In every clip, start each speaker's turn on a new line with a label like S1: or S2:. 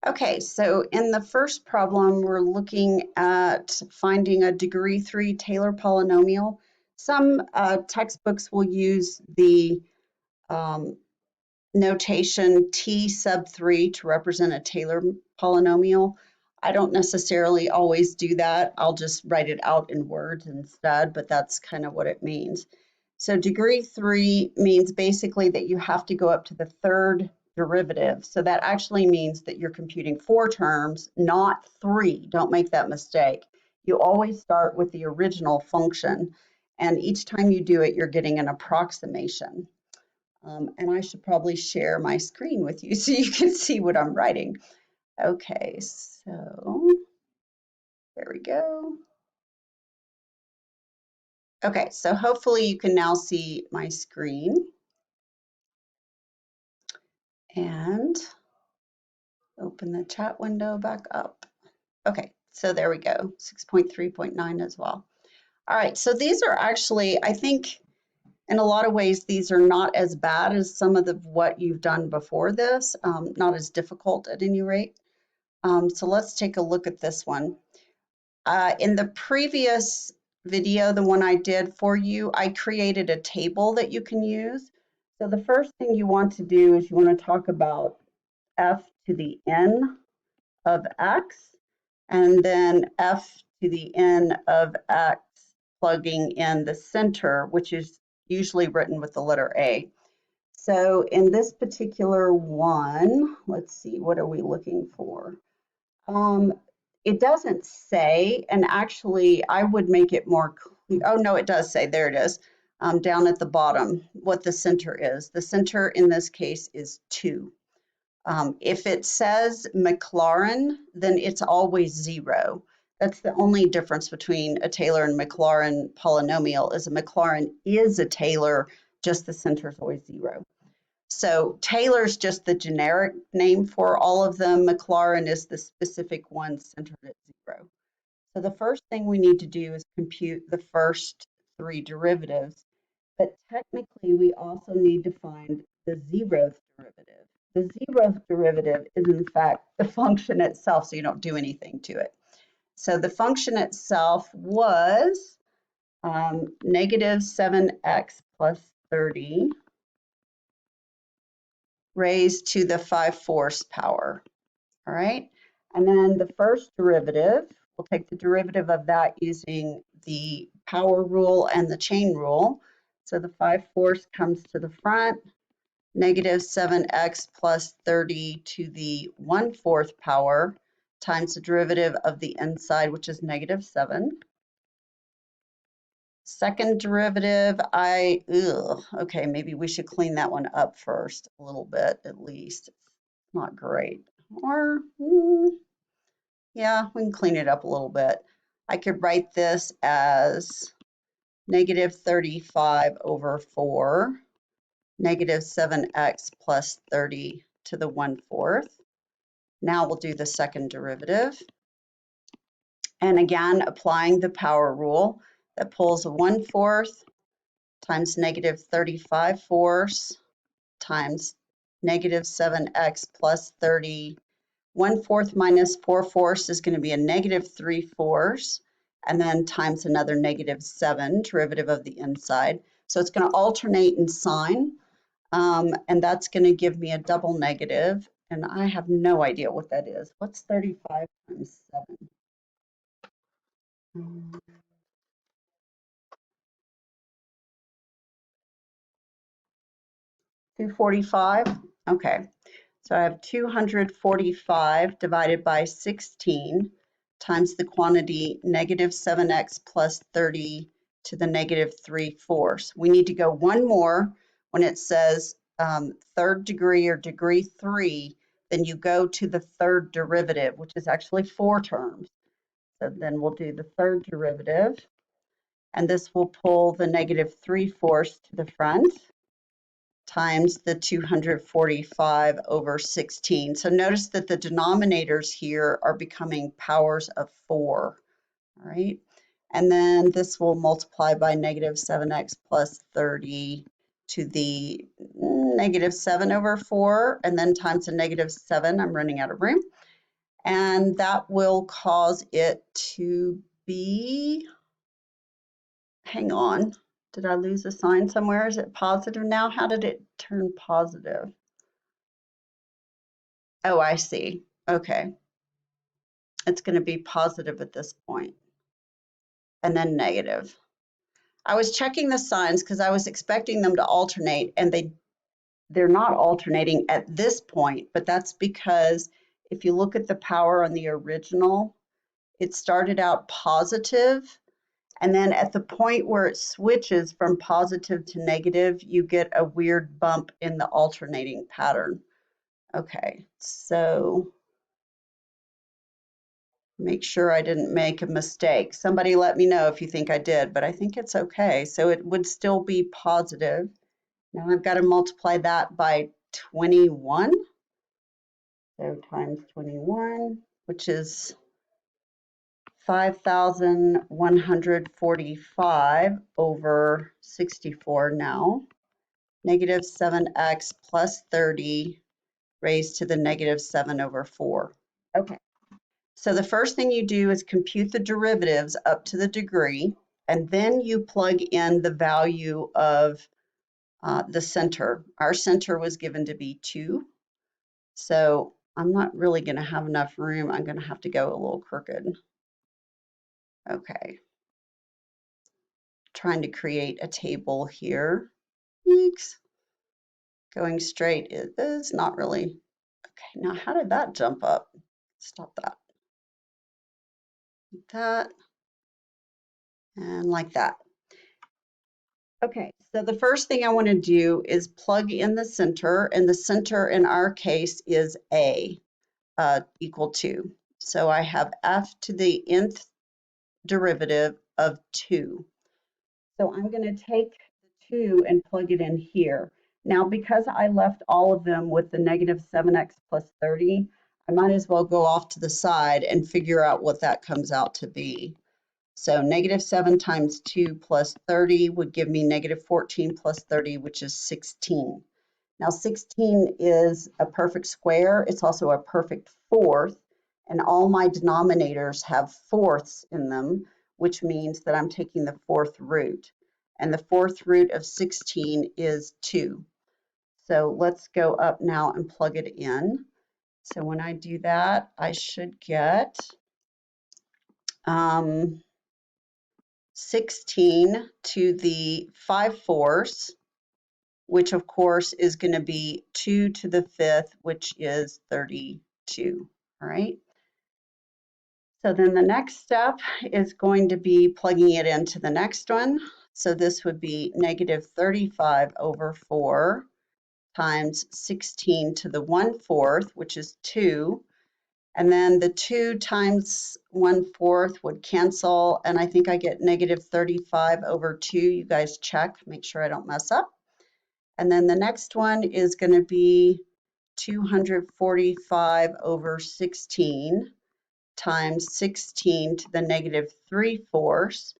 S1: Okay, so in the first problem, we're looking at finding a degree 3 Taylor polynomial. Some textbooks will use the notation T sub 3 to represent a Taylor polynomial. I don't necessarily always do that. I'll just write it out in words instead, but that's kind of what it means. So degree 3 means basically that you have to go up to the third derivative. So that actually means that you're computing 4 terms, not 3. Don't make that mistake. You always start with the original function, and each time you do it, you're getting an approximation. And I should probably share my screen with you so you can see what I'm writing. Okay, so there we go. Okay, so hopefully you can now see my screen. And open the chat window back up. Okay, so there we go, 6.3.9 as well. All right, so these are actually, I think, in a lot of ways, these are not as bad as some of what you've done before this, not as difficult at any rate. So let's take a look at this one. In the previous video, the one I did for you, I created a table that you can use. So the first thing you want to do is you want to talk about f to the n of x, and then f to the n of x, plugging in the center, which is usually written with the letter A. So in this particular one, let's see, what are we looking for? It doesn't say, and actually I would make it more clear. Oh no, it does say, there it is, down at the bottom, what the center is. The center in this case is 2. If it says Maclaurin, then it's always 0. That's the only difference between a Taylor and Maclaurin polynomial, is a Maclaurin is a Taylor, just the center is always 0. So Taylor's just the generic name for all of them. Maclaurin is the specific one centered at 0. So the first thing we need to do is compute the first 3 derivatives, but technically we also need to find the zeroth derivative. The zeroth derivative is in fact the function itself, so you don't do anything to it. So the function itself was negative 7x plus 30 raised to the 5/4 power. All right, and then the first derivative, we'll take the derivative of that using the power rule and the chain rule. So the 5/4 comes to the front, negative 7x plus 30 to the 1/4 power times the derivative of the inside, which is negative 7. Second derivative, okay, maybe we should clean that one up first a little bit at least. It's not great. Or, yeah, we can clean it up a little bit. I could write this as negative 35 over 4, negative 7x plus 30 to the 1/4. Now we'll do the second derivative. And again, applying the power rule, that pulls a 1/4 times negative 35/4 times negative 7x plus 30. 1/4 minus 4/4 is going to be a negative 3/4, and then times another negative 7, derivative of the inside. So it's going to alternate in sign, and that's going to give me a double negative, and I have no idea what that is. What's 35 times 7? 245? Okay, so I have 245 divided by 16 times the quantity negative 7x plus 30 to the negative 3/4. We need to go one more. When it says third degree or degree 3, then you go to the third derivative, which is actually 4 terms. So then we'll do the third derivative, and this will pull the negative 3/4 to the front times the 245 over 16. So notice that the denominators here are becoming powers of 4, all right? And then this will multiply by negative 7x plus 30 to the negative 7 over 4, and then times the negative 7, I'm running out of room, and that will cause it to be, hang on, did I lose a sign somewhere? Is it positive now? How did it turn positive? Oh, I see. Okay. It's going to be positive at this point, and then negative. I was checking the signs because I was expecting them to alternate, and they're not alternating at this point, but that's because if you look at the power on the original, it started out positive, and then at the point where it switches from positive to negative, you get a weird bump in the alternating pattern. Okay, so make sure I didn't make a mistake. Somebody let me know if you think I did, but I think it's okay. So it would still be positive. Now I've got to multiply that by 21. So times 21, which is 5,145 over 64 now. Negative 7x plus 30 raised to the negative 7 over 4. Okay. So the first thing you do is compute the derivatives up to the degree, and then you plug in the value of the center. Our center was given to be 2. So I'm not really going to have enough room. I'm going to have to go a little crooked. Okay. Trying to create a table here. Eeks. Going straight is not really. Okay, now how did that jump up? Stop that. Like that. And like that. Okay, so the first thing I want to do is plug in the center, and the center in our case is a equal to. So I have f to the nth derivative of 2. So I'm going to take the 2 and plug it in here. Now, because I left all of them with the negative 7x plus 30, I might as well go off to the side and figure out what that comes out to be. So negative 7 times 2 plus 30 would give me negative 14 plus 30, which is 16. Now 16 is a perfect square. It's also a perfect fourth, and all my denominators have fourths in them, which means that I'm taking the fourth root. And the fourth root of 16 is 2. So let's go up now and plug it in. So when I do that, I should get 16 to the 5/4, which of course is going to be 2 to the 5th, which is 32. All right. So then the next step is going to be plugging it into the next one. So this would be negative 35 over 4 times 16 to the 1/4, which is 2. And then the 2 times 1/4 would cancel, and I think I get negative 35 over 2. You guys check, make sure I don't mess up. And then the next one is going to be 245 over 16 times 16 to the negative 3/4.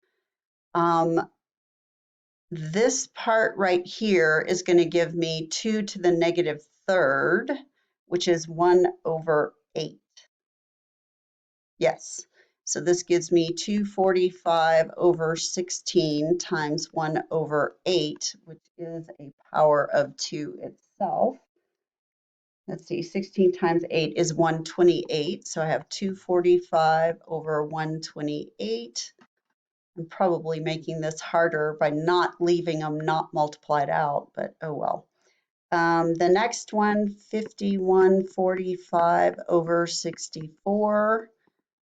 S1: This part right here is going to give me 2 to the negative 3rd, which is 1 over 8. Yes, so this gives me 245 over 16 times 1 over 8, which is a power of 2 itself. Let's see, 16 times 8 is 128, so I have 245 over 128. I'm probably making this harder by not leaving them not multiplied out, but oh well. The next one, 5145 over 64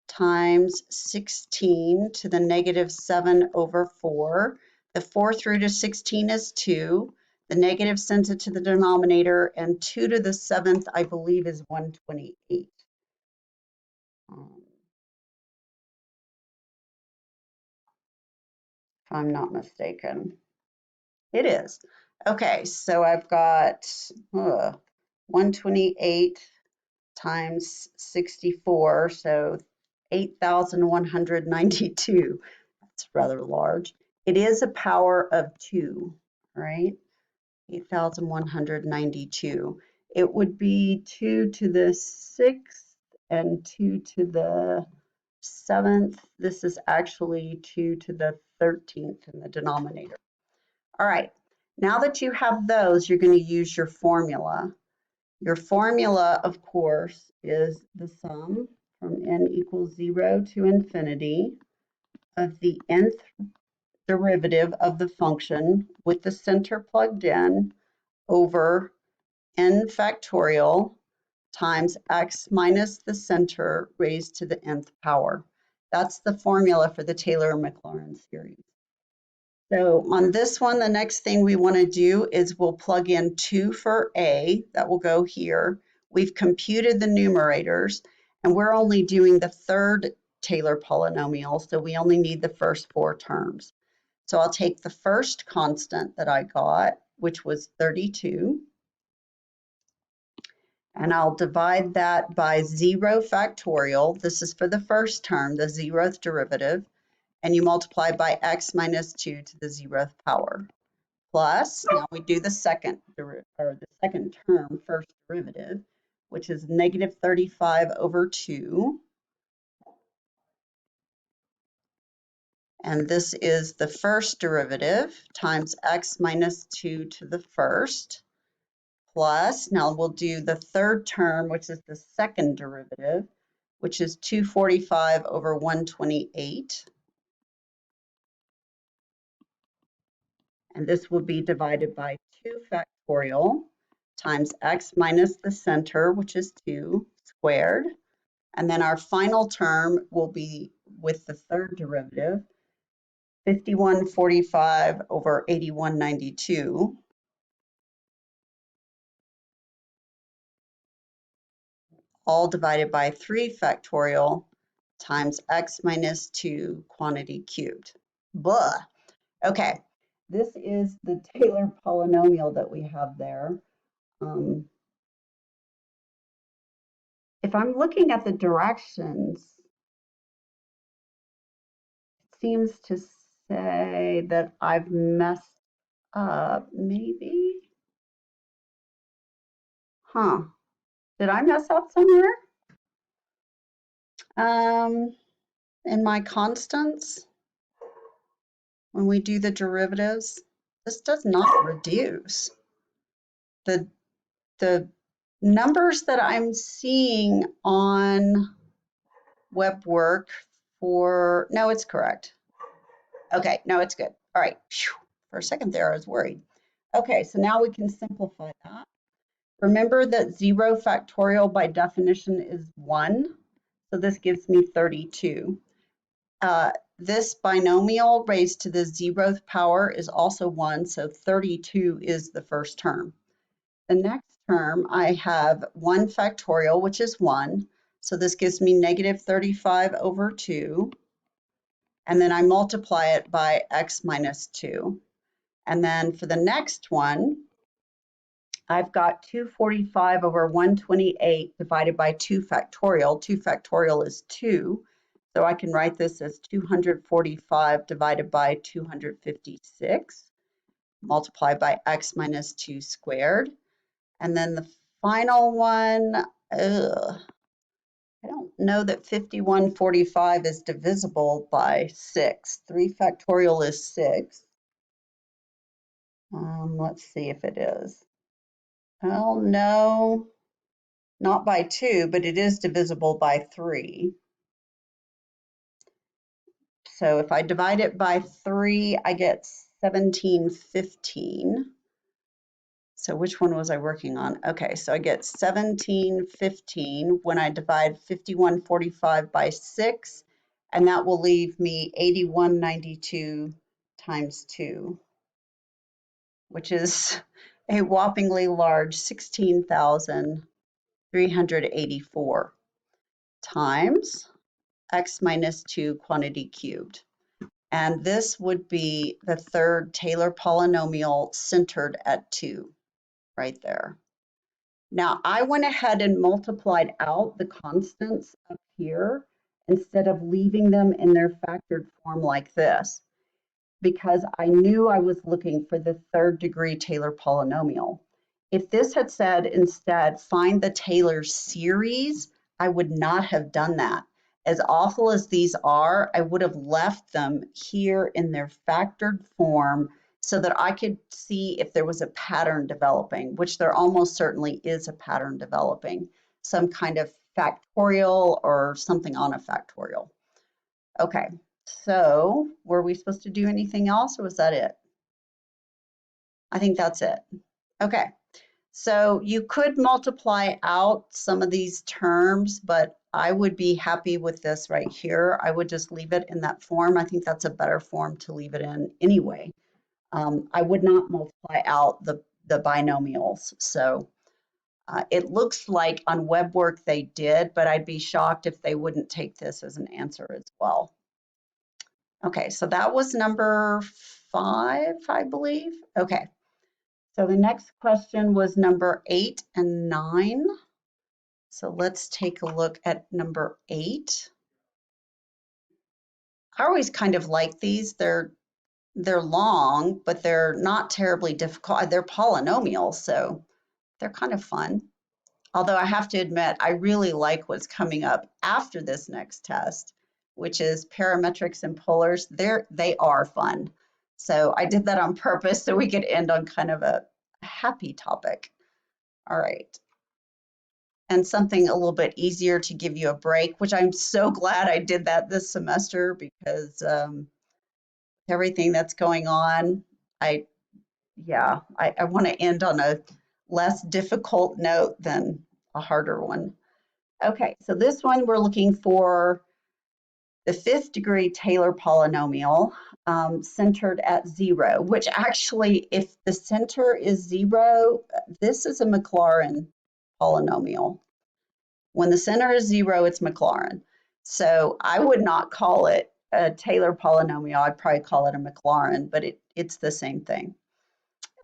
S1: times 16 to the negative 7 over 4. The fourth root of 16 is 2. The negative sends it to the denominator, and 2 to the 7th, I believe, is 128. If I'm not mistaken. It is. Okay, so I've got 128 times 64, so 8,192. That's rather large. It is a power of 2, right? 8,192. It would be 2 to the 6th and 2 to the 7th. This is actually 2 to the 13th in the denominator. All right, now that you have those, you're going to use your formula. Your formula, of course, is the sum from n equals 0 to infinity of the nth derivative of the function with the center plugged in over n factorial times x minus the center raised to the nth power. That's the formula for the Taylor and Maclaurin series. So on this one, the next thing we want to do is we'll plug in 2 for a, that will go here. We've computed the numerators, and we're only doing the third Taylor polynomial, so we only need the first 4 terms. So I'll take the first constant that I got, which was 32, and I'll divide that by 0 factorial. This is for the first term, the zeroth derivative, and you multiply by x minus 2 to the 0th power. Plus, now we do the second term, first derivative, which is negative 35 over 2. And this is the first derivative times x minus 2 to the first. Plus, now we'll do the third term, which is the second derivative, which is 245 over 128. And this will be divided by 2 factorial times x minus the center, which is 2 squared. And then our final term will be with the third derivative, 5145 over 8192. All divided by 3 factorial times x minus 2 quantity cubed. Blah. Okay, this is the Taylor polynomial that we have there. If I'm looking at the directions, it seems to say that I've messed up, maybe? Huh, did I mess up somewhere? In my constants, when we do the derivatives, this does not reduce. The numbers that I'm seeing on WebWork for, no, it's correct. Okay, no, it's good. All right, for a second there, I was worried. Okay, so now we can simplify that. Remember that 0 factorial by definition is 1, so this gives me 32. This binomial raised to the 0th power is also 1, so 32 is the first term. The next term, I have 1 factorial, which is 1, so this gives me negative 35 over 2, and then I multiply it by x minus 2. And then for the next one, I've got 245 over 128 divided by 2 factorial. 2 factorial is 2. So I can write this as 245 divided by 256, multiplied by x minus 2 squared. And then the final one, I don't know that 5145 is divisible by 6. 3 factorial is 6. Let's see if it is. Oh, no, not by 2, but it is divisible by 3. So if I divide it by 3, I get 1715. So which one was I working on? Okay, so I get 1715 when I divide 5145 by 6, and that will leave me 8192 times 2, which is a whoppingly large 16,384 times x minus 2 quantity cubed. And this would be the third Taylor polynomial centered at 2, right there. Now, I went ahead and multiplied out the constants up here instead of leaving them in their factored form like this, because I knew I was looking for the third degree Taylor polynomial. If this had said instead, find the Taylor series, I would not have done that. As awful as these are, I would have left them here in their factored form so that I could see if there was a pattern developing, which there almost certainly is a pattern developing, some kind of factorial or something on a factorial. Okay, so were we supposed to do anything else or was that it? I think that's it. Okay, so you could multiply out some of these terms, but I would be happy with this right here. I would just leave it in that form. I think that's a better form to leave it in anyway. I would not multiply out the binomials. So it looks like on web work they did, but I'd be shocked if they wouldn't take this as an answer as well. Okay, so that was number 5, I believe. Okay, so the next question was number 8 and 9. So let's take a look at number 8. I always kind of like these. They're long, but they're not terribly difficult. They're polynomials, so they're kind of fun. Although I have to admit, I really like what's coming up after this next test, which is parametrics and polars. They are fun. So I did that on purpose so we could end on kind of a happy topic. All right. And something a little bit easier to give you a break, which I'm so glad I did that this semester because everything that's going on, I want to end on a less difficult note than a harder one. Okay, so this one we're looking for the 5th degree Taylor polynomial centered at 0, which actually, if the center is 0, this is a Maclaurin polynomial. When the center is 0, it's Maclaurin. So I would not call it a Taylor polynomial. I'd probably call it a Maclaurin, but it's the same thing.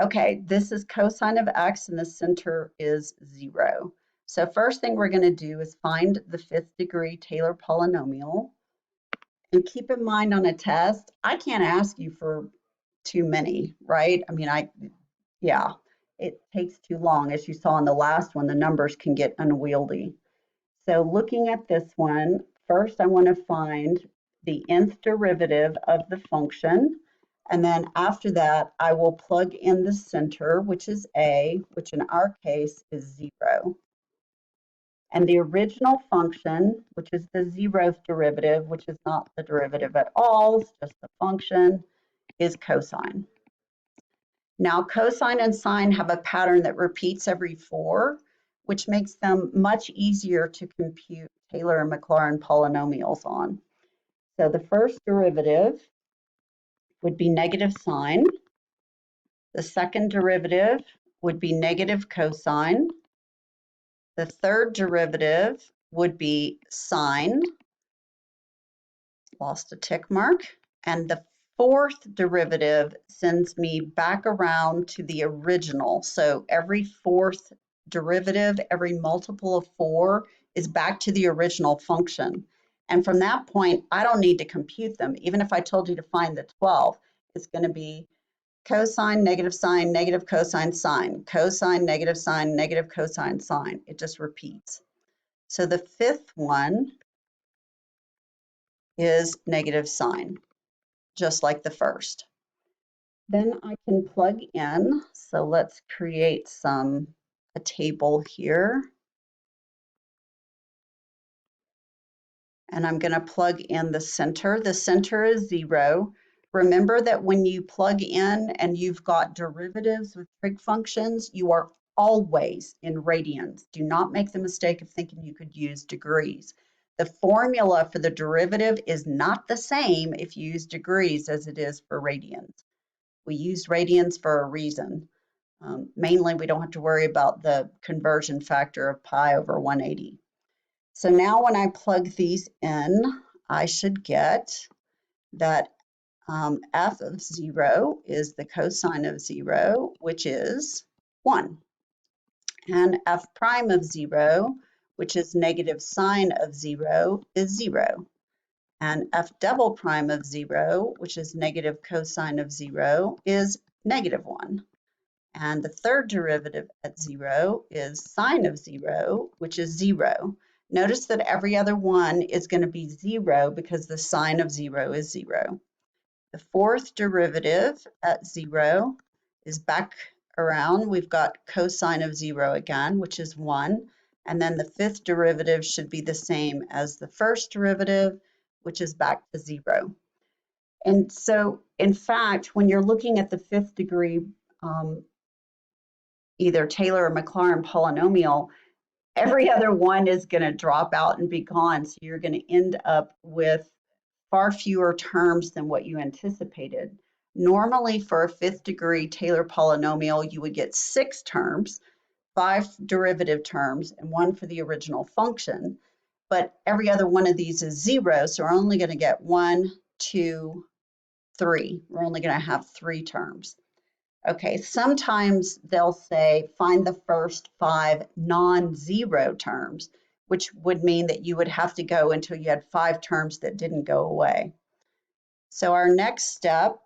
S1: Okay, this is cosine of x and the center is 0. So first thing we're going to do is find the 5th degree Taylor polynomial. And keep in mind on a test, I can't ask you for too many, right? I mean, it takes too long. As you saw in the last one, the numbers can get unwieldy. So looking at this one, first I want to find the nth derivative of the function. And then after that, I will plug in the center, which is a, which in our case is 0. And the original function, which is the 0th derivative, which is not the derivative at all, it's just the function, is cosine. Now, cosine and sine have a pattern that repeats every 4, which makes them much easier to compute Taylor and Maclaurin polynomials on. So the first derivative would be negative sine. The second derivative would be negative cosine. The third derivative would be sine. Lost a tick mark. And the fourth derivative sends me back around to the original. So every fourth derivative, every multiple of 4 is back to the original function. And from that point, I don't need to compute them. Even if I told you to find the 12, it's going to be cosine, negative cosine, sine, cosine, negative cosine, sine. It just repeats. So the 5th one is negative sine, just like the first. Then I can plug in. So let's create a table here. And I'm going to plug in the center. The center is 0. Remember that when you plug in and you've got derivatives with trig functions, you are always in radians. Do not make the mistake of thinking you could use degrees. The formula for the derivative is not the same if you use degrees as it is for radians. We use radians for a reason. Mainly, we don't have to worry about the conversion factor of pi over 180. So now when I plug these in, I should get that f of 0 is the cosine of 0, which is 1. And f prime of 0, which is negative sine of 0, is 0. And f double prime of 0, which is negative cosine of 0, is negative 1. And the third derivative at 0 is sine of 0, which is 0. Notice that every other one is going to be 0 because the sign of 0 is 0. The fourth derivative at 0 is back around. We've got cosine of 0 again, which is 1. And then the fifth derivative should be the same as the first derivative, which is back to 0. And so, in fact, when you're looking at the fifth degree, either Taylor or Maclaurin polynomial, every other one is going to drop out and be gone. So you're going to end up with far fewer terms than what you anticipated. Normally, for a fifth degree Taylor polynomial, you would get 6 terms, 5 derivative terms, and 1 for the original function. But every other one of these is 0, so we're only going to get 1, 2, 3. We're only going to have 3 terms. Okay, sometimes they'll say find the first 5 non-zero terms, which would mean that you would have to go until you had 5 terms that didn't go away. So our next step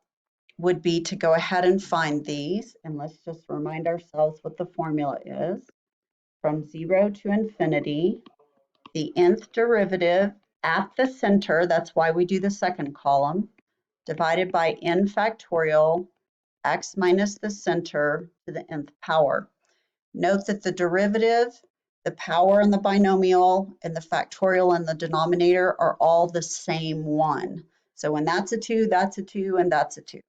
S1: would be to go ahead and find these, and let's just remind ourselves what the formula is. From 0 to infinity, the nth derivative at the center, that's why we do the second column, divided by n factorial x minus the center to the nth power. Note that the derivative, the power in the binomial, and the factorial in the denominator are all the same one. So when that's a 2, that's a 2, and that's a 2.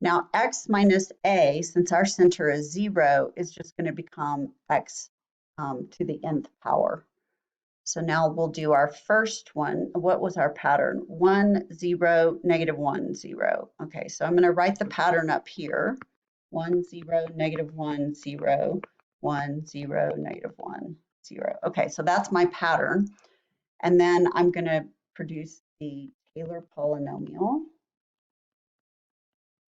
S1: Now x minus a, since our center is 0, is just going to become x to the nth power. So now we'll do our first one. What was our pattern? 1, 0, negative 1, 0. Okay, so I'm going to write the pattern up here. 1, 0, negative 1, 0, 1, 0, negative 1, 0. Okay, so that's my pattern. And then I'm going to produce the Taylor polynomial,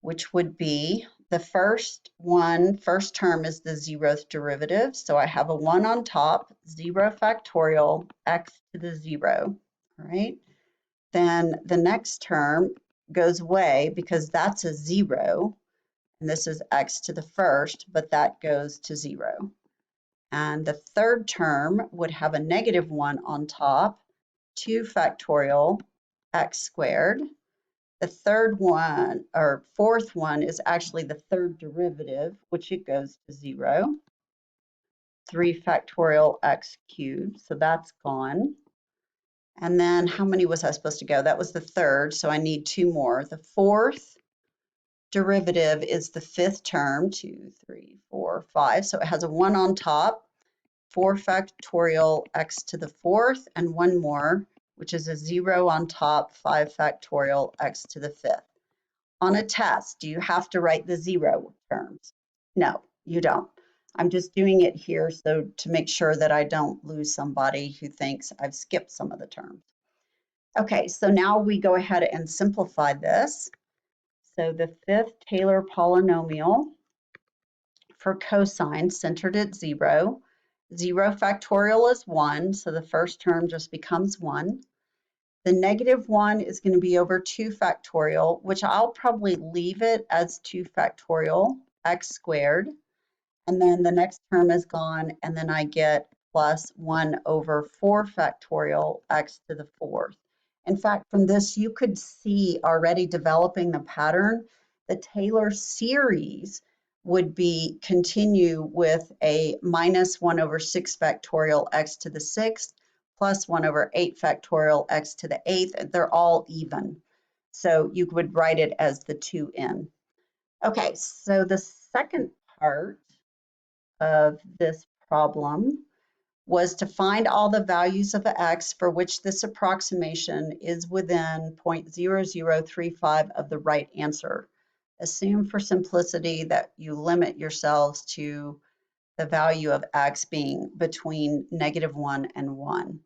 S1: which would be the first term is the 0th derivative. So I have a 1 on top, 0 factorial, x to the 0, all right? Then the next term goes away because that's a 0, and this is x to the first, but that goes to 0. And the third term would have a negative 1 on top, 2 factorial, x squared. The third one, or fourth one, is actually the third derivative, which it goes to 0. 3 factorial x cubed, so that's gone. And then how many was I supposed to go? That was the third, so I need 2 more. The fourth derivative is the fifth term, 2, 3, 4, 5. So it has a 1 on top, 4 factorial x to the fourth, and 1 more, which is a 0 on top, 5 factorial x to the fifth. On a test, do you have to write the 0 terms? No, you don't. I'm just doing it here so to make sure that I don't lose somebody who thinks I've skipped some of the terms. Okay, so now we go ahead and simplify this. So the fifth Taylor polynomial for cosine centered at 0. 0 factorial is 1, so the first term just becomes 1. The negative 1 is going to be over 2 factorial, which I'll probably leave it as 2 factorial x squared. And then the next term is gone, and then I get plus 1 over 4 factorial x to the fourth. In fact, from this, you could see already developing the pattern. The Taylor series would be continue with a minus 1 over 6 factorial x to the sixth, plus 1 over 8 factorial x to the eighth. They're all even. So you would write it as the 2n. Okay, so the second part of this problem was to find all the values of x for which this approximation is within 0.0035 of the right answer. Assume for simplicity that you limit yourselves to the value of x being between -1 and 1.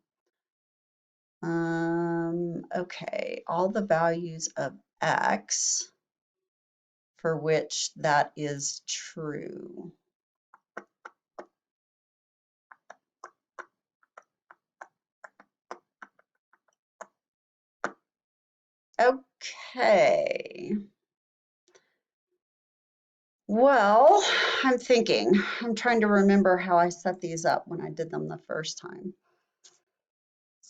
S1: Okay, all the values of x for which that is true. Okay. Well, I'm trying to remember how I set these up when I did them the first time.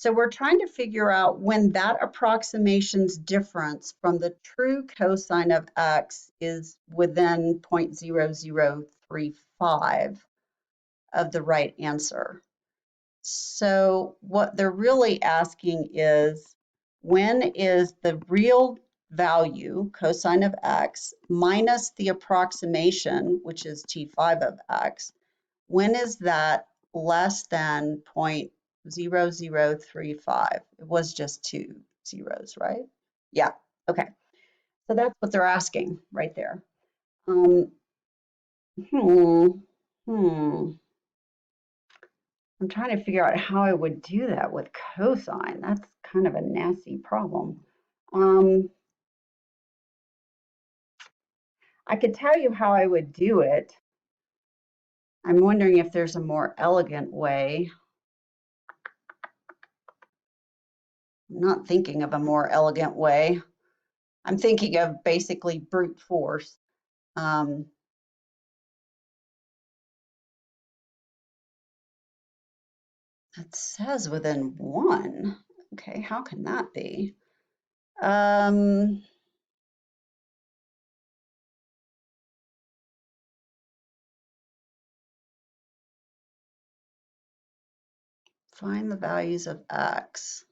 S1: So we're trying to figure out when that approximation's difference from the true cosine of x is within 0.0035 of the right answer. So what they're really asking is, when is the real value, cosine of x, minus the approximation, which is t5 of x, when is that less than 0.0035? It was just 2 zeros, right? Yeah, okay. So that's what they're asking right there. I'm trying to figure out how I would do that with cosine. That's kind of a nasty problem. I could tell you how I would do it. I'm wondering if there's a more elegant way. I'm not thinking of a more elegant way. I'm thinking of basically brute force. It says within 1. Okay, how can that be? Find the values of x.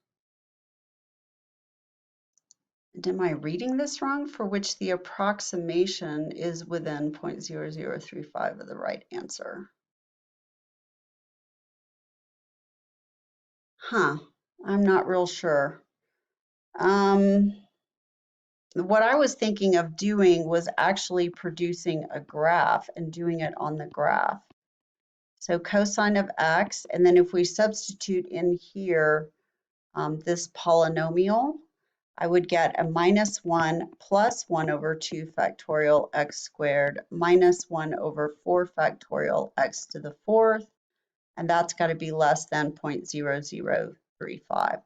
S1: And am I reading this wrong? For which the approximation is within 0.0035 of the right answer. Huh, I'm not real sure. What I was thinking of doing was actually producing a graph and doing it on the graph. So cosine of x, and then if we substitute in here this polynomial, I would get a -1 plus 1 over 2 factorial x squared minus 1 over 4 factorial x to the 4th, and that's got to be less than 0.0035.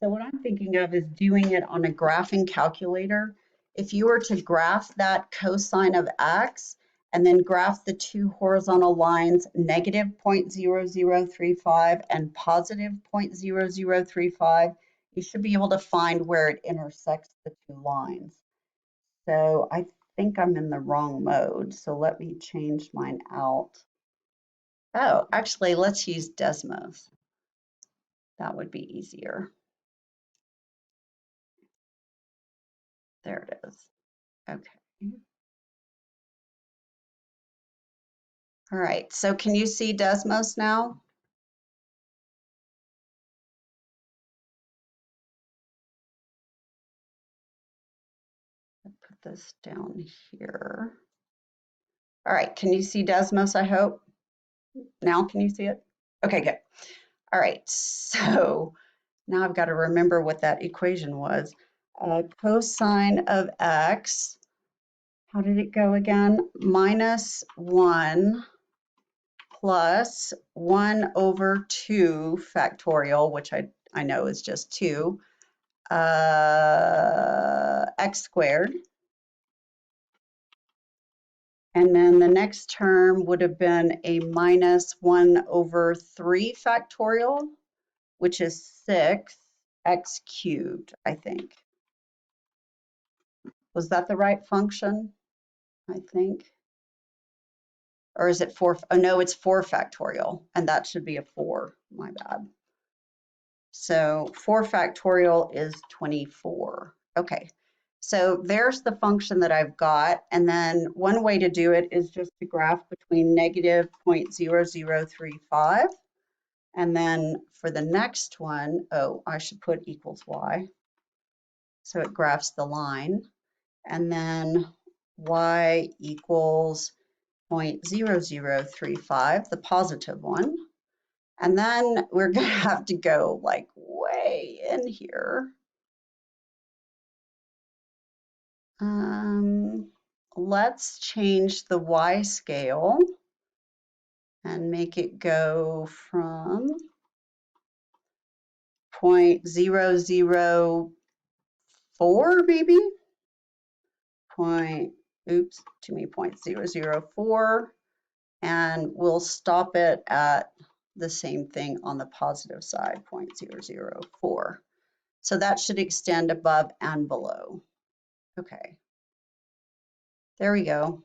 S1: So what I'm thinking of is doing it on a graphing calculator. If you were to graph that cosine of x and then graph the two horizontal lines, negative 0.0035 and positive 0.0035, you should be able to find where it intersects the two lines. So I think I'm in the wrong mode. So let me change mine out. Oh, actually, let's use Desmos. That would be easier. There it is. Okay. All right, so can you see Desmos now? I'll put this down here. All right, can you see Desmos, I hope? Now can you see it? Okay, good. All right, so now I've got to remember what that equation was. Cosine of x, how did it go again? -1 plus 1 over 2 factorial, which I know is just 2, x squared. And then the next term would have been a -1 over 3 factorial, which is 6x cubed, I think. Was that the right function? I think. Or is it 4? Oh, no, it's 4 factorial, and that should be a 4. My bad. So 4 factorial is 24. Okay. So there's the function that I've got, and then one way to do it is just to graph between negative 0.0035, and then for the next one, oh, I should put equals y, so it graphs the line, and then y equals 0.0035, the positive one, and then we're going to have to go like way in here. Let's change the y scale and make it go from 0.004 maybe? 0.004, and we'll stop it at the same thing on the positive side, 0.004. So that should extend above and below. Okay, there we go.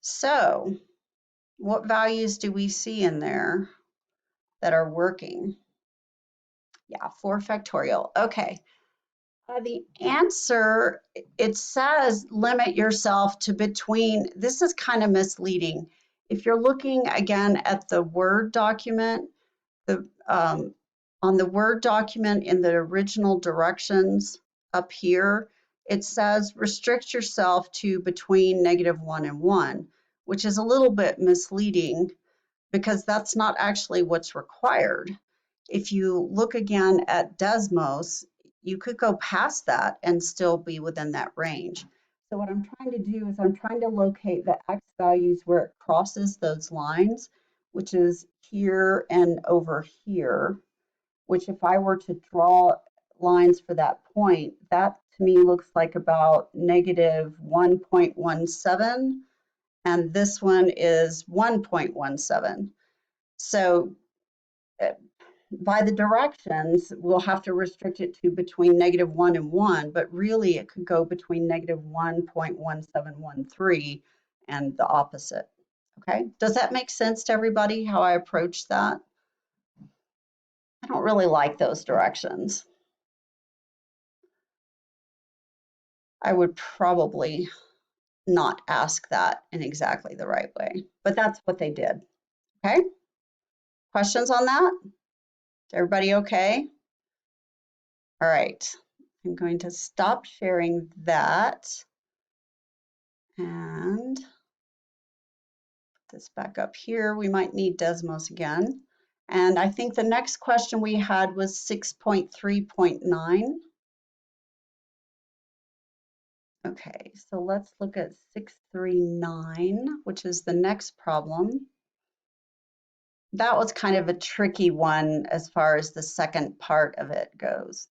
S1: So what values do we see in there that are working? Yeah, 4 factorial. Okay. The answer, it says limit yourself to between, this is kind of misleading. If you're looking again at the Word document, on the Word document in the original directions up here, it says restrict yourself to between -1 and 1, which is a little bit misleading because that's not actually what's required. If you look again at Desmos, you could go past that and still be within that range. So what I'm trying to do is I'm trying to locate the x values where it crosses those lines, which is here and over here, which if I were to draw lines for that point, that to me looks like about -1.17, and this one is 1.17. So by the directions, we'll have to restrict it to between -1 and 1, but really it could go between -1.1713 and the opposite. Okay, does that make sense to everybody how I approach that? I don't really like those directions. I would probably not ask that in exactly the right way, but that's what they did. Okay, questions on that? Is everybody okay? All right, I'm going to stop sharing that and put this back up here. We might need Desmos again. And I think the next question we had was 6.3.9. Okay, so let's look at 639, which is the next problem. That was kind of a tricky one as far as the second part of it goes.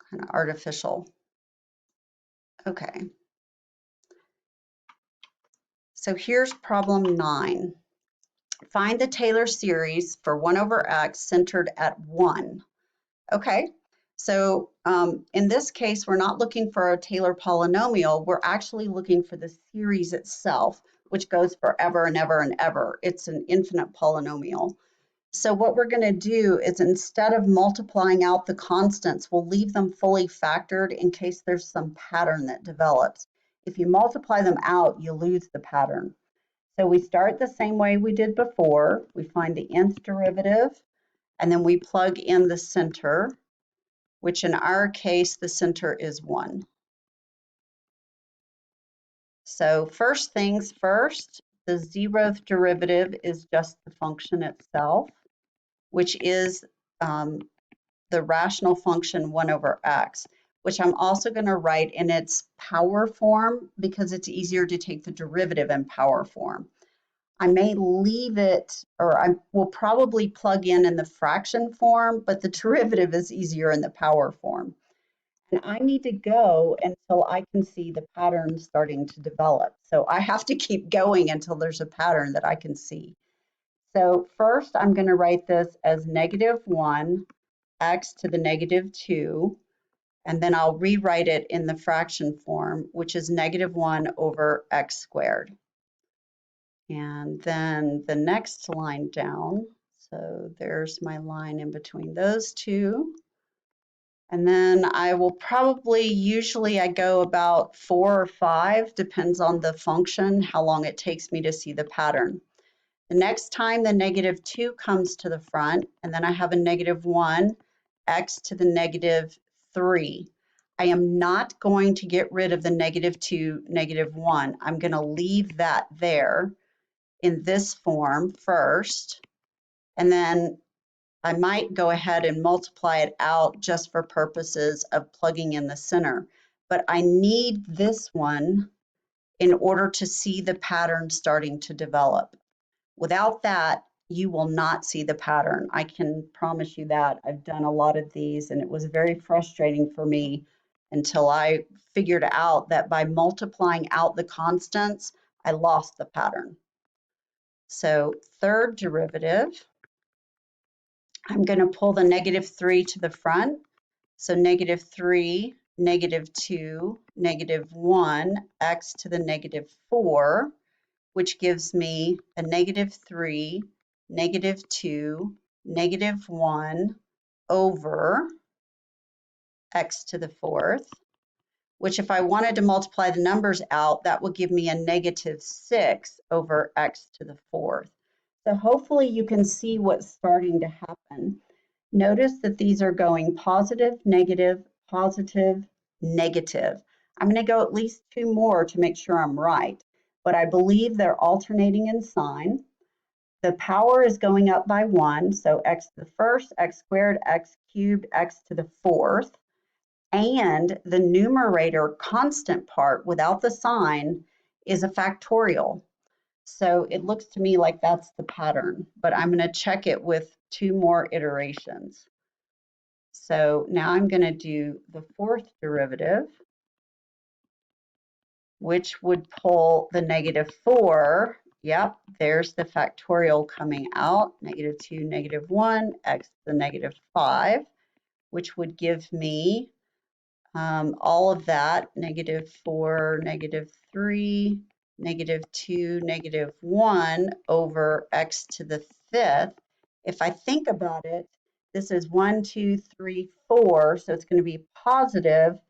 S1: Kind of artificial. Okay. So here's problem 9. Find the Taylor series for 1 over x centered at 1. Okay, so in this case, we're not looking for a Taylor polynomial. We're actually looking for the series itself, which goes forever and ever and ever. It's an infinite polynomial. So what we're going to do is instead of multiplying out the constants, we'll leave them fully factored in case there's some pattern that develops. If you multiply them out, you lose the pattern. So we start the same way we did before. We find the nth derivative, and then we plug in the center, which in our case, the center is 1. So first things first, the zeroth derivative is just the function itself, which is the rational function 1 over x, which I'm also going to write in its power form because it's easier to take the derivative in power form. I may leave it, or I will probably plug in the fraction form, but the derivative is easier in the power form. And I need to go until I can see the pattern starting to develop. So I have to keep going until there's a pattern that I can see. So first I'm going to write this as -1 x to the -2, and then I'll rewrite it in the fraction form, which is -1 over x squared. And then the next line down, so there's my line in between those two. And then I will probably, usually I go about 4 or 5, depends on the function, how long it takes me to see the pattern. The next time the -2 comes to the front, and then I have a -1, x to the -3. I am not going to get rid of the -2, -1. I'm going to leave that there in this form first, and then I might go ahead and multiply it out just for purposes of plugging in the center. But I need this one in order to see the pattern starting to develop. Without that, you will not see the pattern. I can promise you that. I've done a lot of these, and it was very frustrating for me until I figured out that by multiplying out the constants, I lost the pattern. So third derivative, I'm going to pull the -3 to the front. So -3, -2, -1, x to the -4, which gives me a -3, -2, -1 over x to the 4th, which if I wanted to multiply the numbers out, that would give me a -6 over x to the 4th. So hopefully you can see what's starting to happen. Notice that these are going positive, negative, positive, negative. I'm going to go at least 2 more to make sure I'm right, but I believe they're alternating in sign. The power is going up by 1, so x to the 1st, x squared, x cubed, x to the 4th. And the numerator constant part without the sign is a factorial. So it looks to me like that's the pattern, but I'm going to check it with 2 more iterations. So now I'm going to do the fourth derivative, which would pull the -4. Yep, there's the factorial coming out, -2, -1, x to the -5, which would give me all of that, -4, -3, -2, -1 over x to the 5th. If I think about it, this is 1, 2, 3, 4, so it's going to be positive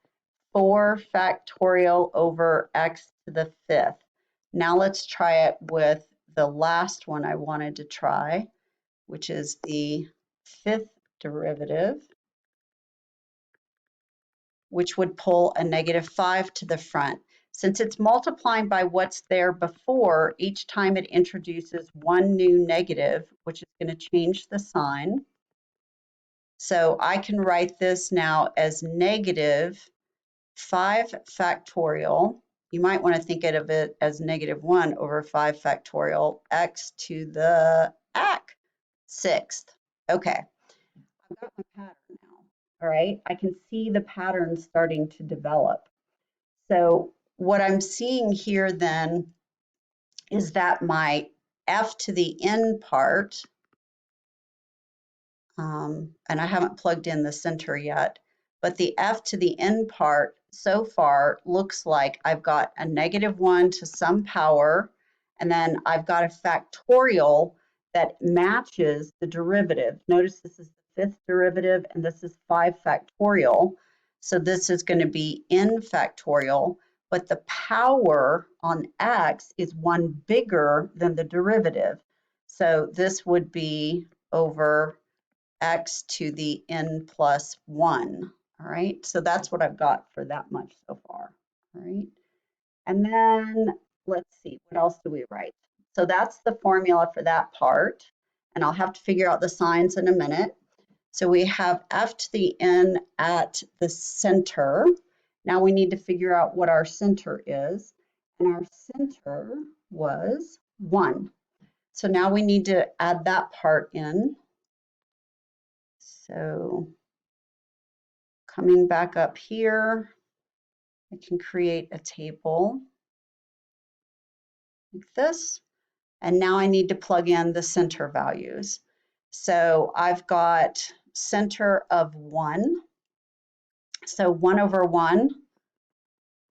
S1: 4 factorial over x to the 5th. Now let's try it with the last one I wanted to try, which is the 5th derivative, which would pull a -5 to the front. Since it's multiplying by what's there before, each time it introduces one new negative, which is going to change the sign. So I can write this now as -5 factorial. You might want to think of it as -1 over 5 factorial x to the 6th. Okay, I've got my pattern now. All right, I can see the pattern starting to develop. So what I'm seeing here then is that my f to the n part, and I haven't plugged in the center yet, but the f to the n part so far looks like I've got a -1 to some power, and then I've got a factorial that matches the derivative. Notice this is the 5th derivative, and this is 5 factorial. So this is going to be n factorial, but the power on x is 1 bigger than the derivative. So this would be over x to the n plus 1. All right, so that's what I've got for that much so far. All right, and then let's see, what else do we write? So that's the formula for that part, and I'll have to figure out the signs in a minute. So we have f to the n at the center. Now we need to figure out what our center is, and our center was 1. So now we need to add that part in. So coming back up here, I can create a table like this. And now I need to plug in the center values. So I've got center of 1. So 1 over 1,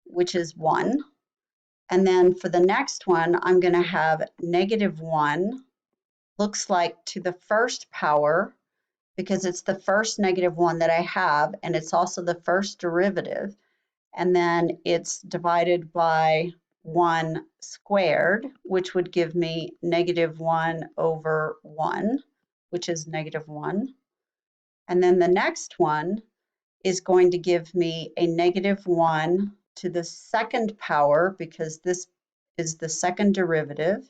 S1: which is 1. And then for the next one, I'm going to have -1, looks like to the first power, because it's the first -1 that I have, and it's also the first derivative. And then it's divided by 1 squared, which would give me -1 over 1, which is -1. And then the next one is going to give me a -1 to the second power, because this is the second derivative,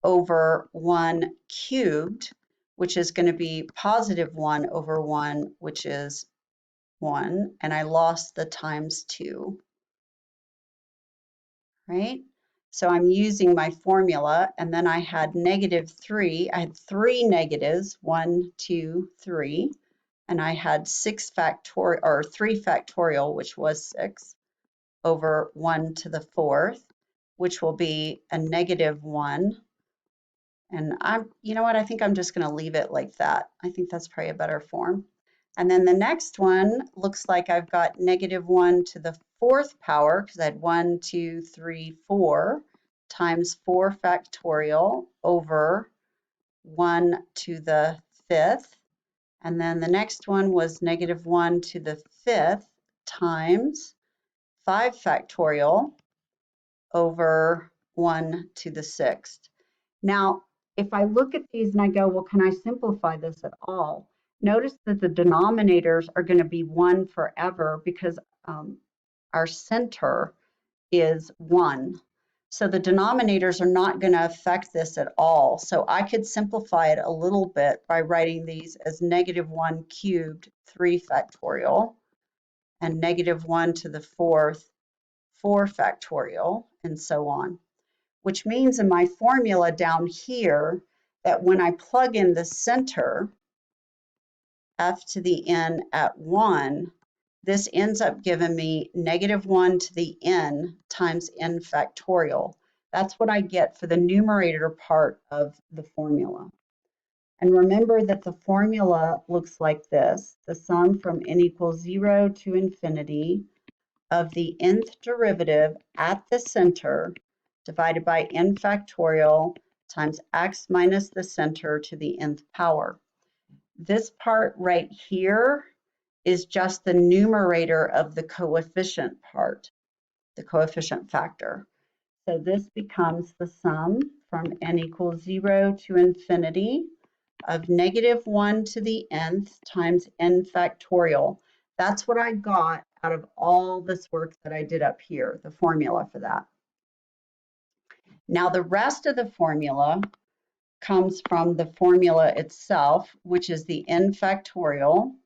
S1: over 1 cubed, which is going to be +1 over 1, which is 1, and I lost the times 2. Right? So I'm using my formula, and then I had -3. I had 3 negatives, 1, 2, 3, and I had 6 factorial, or 3 factorial, which was 6, over 1 to the 4th, which will be a -1. And you know what, I think I'm just going to leave it like that. I think that's probably a better form. And then the next one looks like I've got -1 to the 4th power, because I had 1, 2, 3, 4, times 4 factorial over 1 to the 5th. And then the next one was -1 to the 5th times 5 factorial over 1 to the 6th. Now, if I look at these and I go, well, can I simplify this at all? Notice that the denominators are going to be 1 forever because our center is 1. So the denominators are not going to affect this at all. So I could simplify it a little bit by writing these as -1 cubed 3 factorial and -1 to the 4th 4 factorial and so on. Which means in my formula down here that when I plug in the center, f to the n at 1, this ends up giving me -1 to the n times n factorial. That's what I get for the numerator part of the formula. And remember that the formula looks like this: the sum from n equals 0 to infinity of the nth derivative at the center divided by n factorial times x minus the center to the nth power. This part right here is just the numerator of the coefficient part, the coefficient factor. So this becomes the sum from n equals 0 to infinity of -1 to the nth times n factorial. That's what I got out of all this work that I did up here, the formula for that. Now the rest of the formula comes from the formula itself, which is the n factorial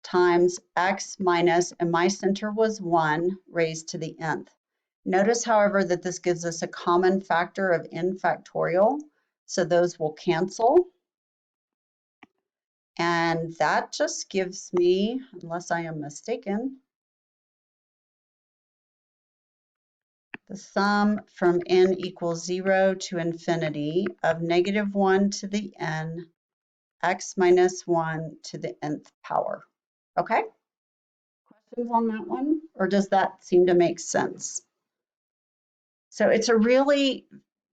S1: times x minus, and my center was 1, raised to the nth. Notice, however, that this gives us a common factor of n factorial, so those will cancel. And that just gives me, unless I am mistaken, the sum from n equals 0 to infinity of -1 to the n, x minus 1 to the nth power. Okay? Questions on that one? Or does that seem to make sense? So it's a really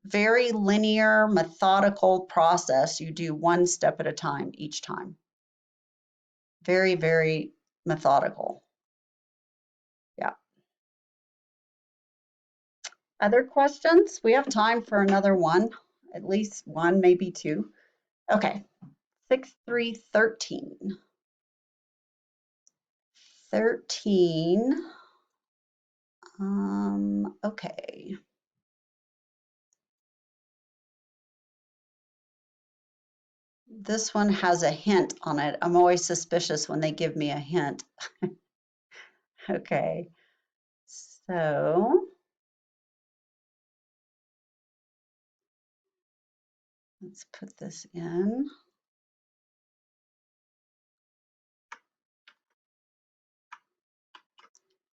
S1: very linear, methodical process. You do one step at a time each time. Very, very methodical. Yeah. Other questions? We have time for another one, at least one, maybe two. Okay, 6, 3, 13. 13, okay. This one has a hint on it. I'm always suspicious when they give me a hint. Okay, so let's put this in.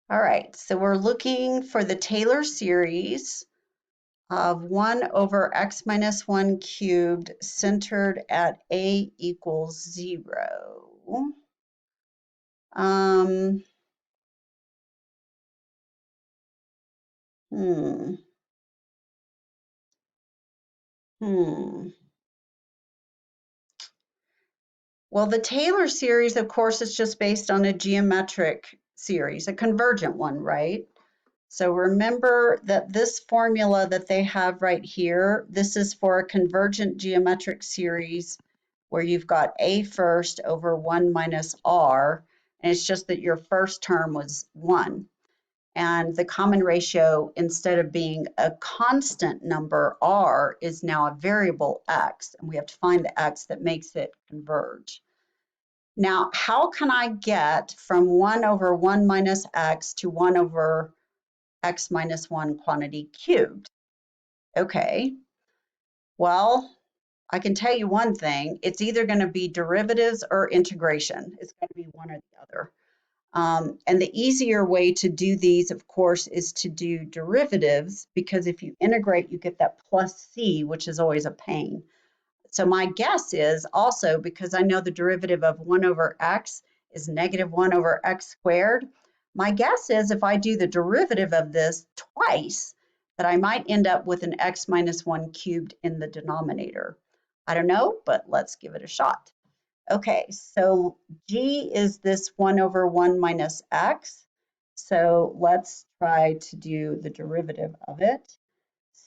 S1: All right, so we're looking for the Taylor series of 1 over x minus 1 cubed centered at a equals 0. Well, the Taylor series, of course, is just based on a geometric series, a convergent one, right? So remember that this formula that they have right here, this is for a convergent geometric series where you've got a first over 1 minus r, and it's just that your first term was 1. And the common ratio, instead of being a constant number, r, is now a variable x, and we have to find the x that makes it converge. Now, how can I get from 1 over 1 minus x to 1 over x minus 1 quantity cubed? Okay, well, I can tell you one thing. It's either going to be derivatives or integration. It's going to be one or the other. And the easier way to do these, of course, is to do derivatives, because if you integrate, you get that plus c, which is always a pain. So my guess is also, because I know the derivative of 1 over x is negative 1 over x squared, my guess is if I do the derivative of this twice, that I might end up with an x minus 1 cubed in the denominator. I don't know, but let's give it a shot. Okay, so g is this 1 over 1 minus x. So let's try to do the derivative of it.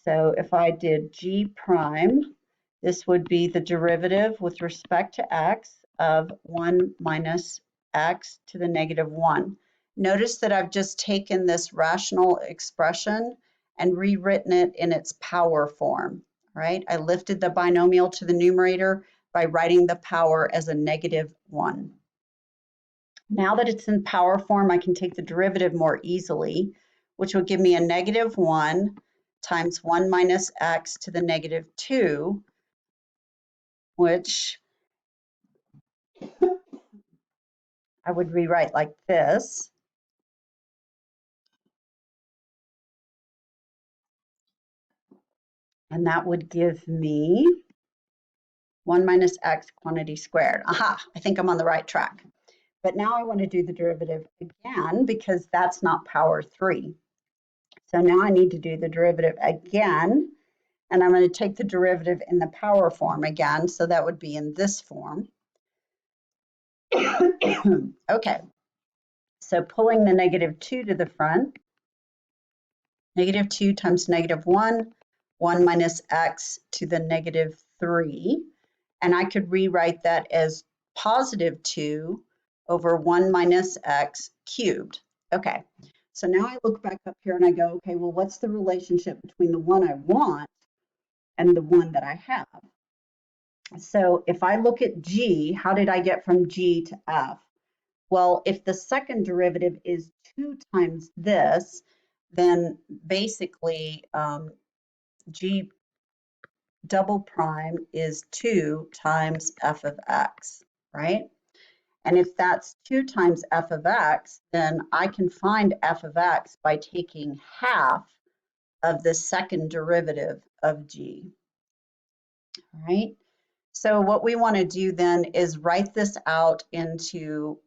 S1: So if I did g prime, this would be the derivative with respect to x of 1 minus x to the negative 1. Notice that I've just taken this rational expression and rewritten it in its power form, right? I lifted the binomial to the numerator by writing the power as a negative 1. Now that it's in power form, I can take the derivative more easily, which would give me a negative 1 times 1 minus x to the negative 2, which I would rewrite like this. And that would give me 1 minus x quantity squared. Aha, I think I'm on the right track. But now I want to do the derivative again because that's not power 3. So now I need to do the derivative again. And I'm going to take the derivative in the power form again. So that would be in this form. Okay. So pulling the negative 2 to the front, negative 2 times negative 1, 1 minus x to the negative 3. And I could rewrite that as positive 2 over 1 minus x cubed. Okay, so now I look back up here and I go, okay, well, what's the relationship between the one I want and the one that I have? So if I look at g, how did I get from g to f? Well, if the second derivative is 2 times this, then basically g double prime is 2 times f of x, right? And if that's 2 times f of x, then I can find f of x by taking half of the second derivative of g, all right? So what we want to do then is write this out into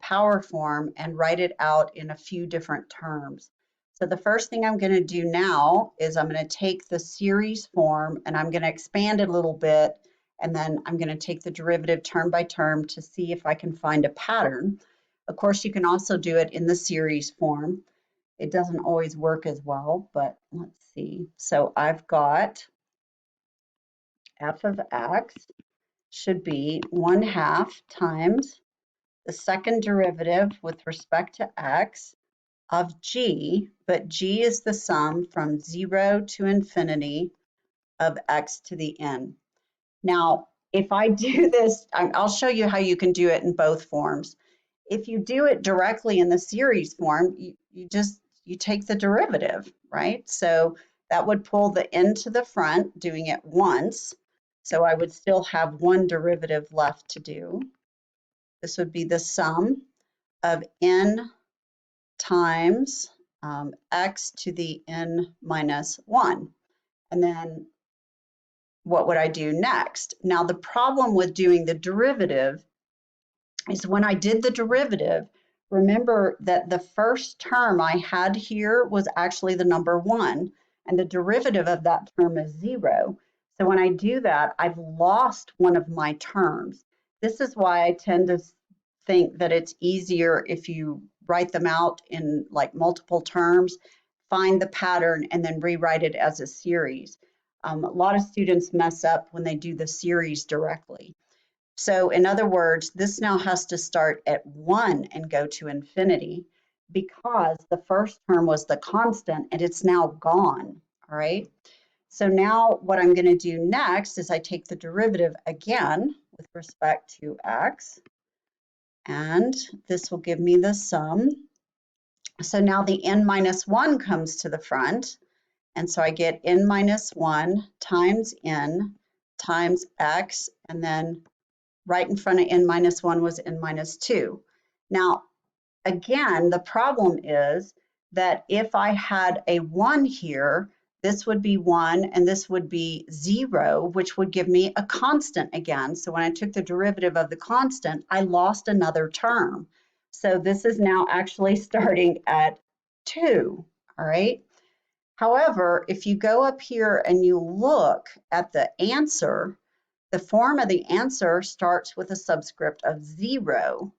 S1: power form and write it out in a few different terms. So the first thing I'm going to do now is I'm going to take the series form and I'm going to expand it a little bit, and then I'm going to take the derivative term by term to see if I can find a pattern. Of course, you can also do it in the series form. It doesn't always work as well, but let's see. So I've got f of x should be 1/2 times the second derivative with respect to x of g, but g is the sum from 0 to infinity of x to the n. Now, if I do this, I'll show you how you can do it in both forms. If you do it directly in the series form, you take the derivative, right? So that would pull the n to the front, doing it once. So I would still have one derivative left to do. This would be the sum of n times x to the n minus 1. And then what would I do next? Now, the problem with doing the derivative is when I did the derivative, remember that the first term I had here was actually the number 1, and the derivative of that term is 0. So when I do that, I've lost one of my terms. This is why I tend to think that it's easier if you write them out in like multiple terms, find the pattern, and then rewrite it as a series. A lot of students mess up when they do the series directly. So in other words, this now has to start at 1 and go to infinity because the first term was the constant and it's now gone, all right? So now what I'm going to do next is I take the derivative again with respect to x, and this will give me the sum. So now the n minus 1 comes to the front, and so I get n minus 1 times n times x, and then right in front of n minus 1 was n minus 2. Now, again, the problem is that if I had a 1 here, this would be 1 and this would be 0, which would give me a constant again. So when I took the derivative of the constant, I lost another term. So this is now actually starting at 2, all right? However, if you go up here and you look at the answer, the form of the answer starts with a subscript of 0,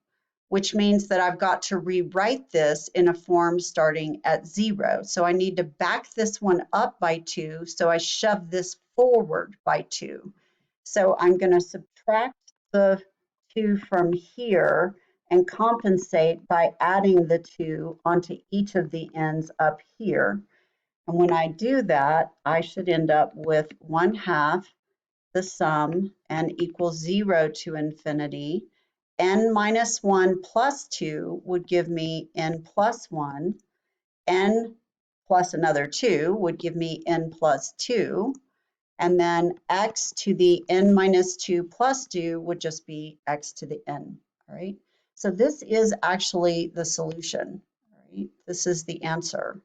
S1: which means that I've got to rewrite this in a form starting at 0. So I need to back this one up by 2, so I shove this forward by 2. So I'm going to subtract the 2 from here and compensate by adding the 2 onto each of the ends up here. And when I do that, I should end up with 1/2 the sum n equals 0 to infinity. N minus 1 plus 2 would give me n plus 1. N plus another 2 would give me n plus 2. And then x to the n minus 2 plus 2 would just be x to the n. All right. So this is actually the solution. All right. This is the answer.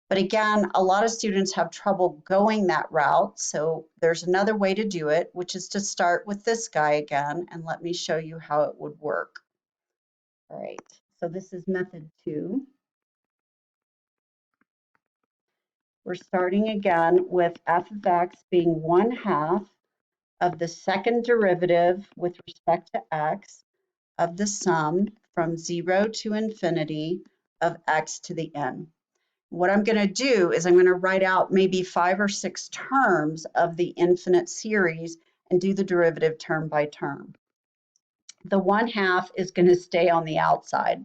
S1: But again, a lot of students have trouble going that route. So there's another way to do it, which is to start with this guy again, and let me show you how it would work. All right, so this is method 2. We're starting again with f of x being 1/2 of the second derivative with respect to x of the sum from 0 to infinity of x to the n. What I'm going to do is I'm going to write out maybe 5 or 6 terms of the infinite series and do the derivative term by term. The 1/2 is going to stay on the outside.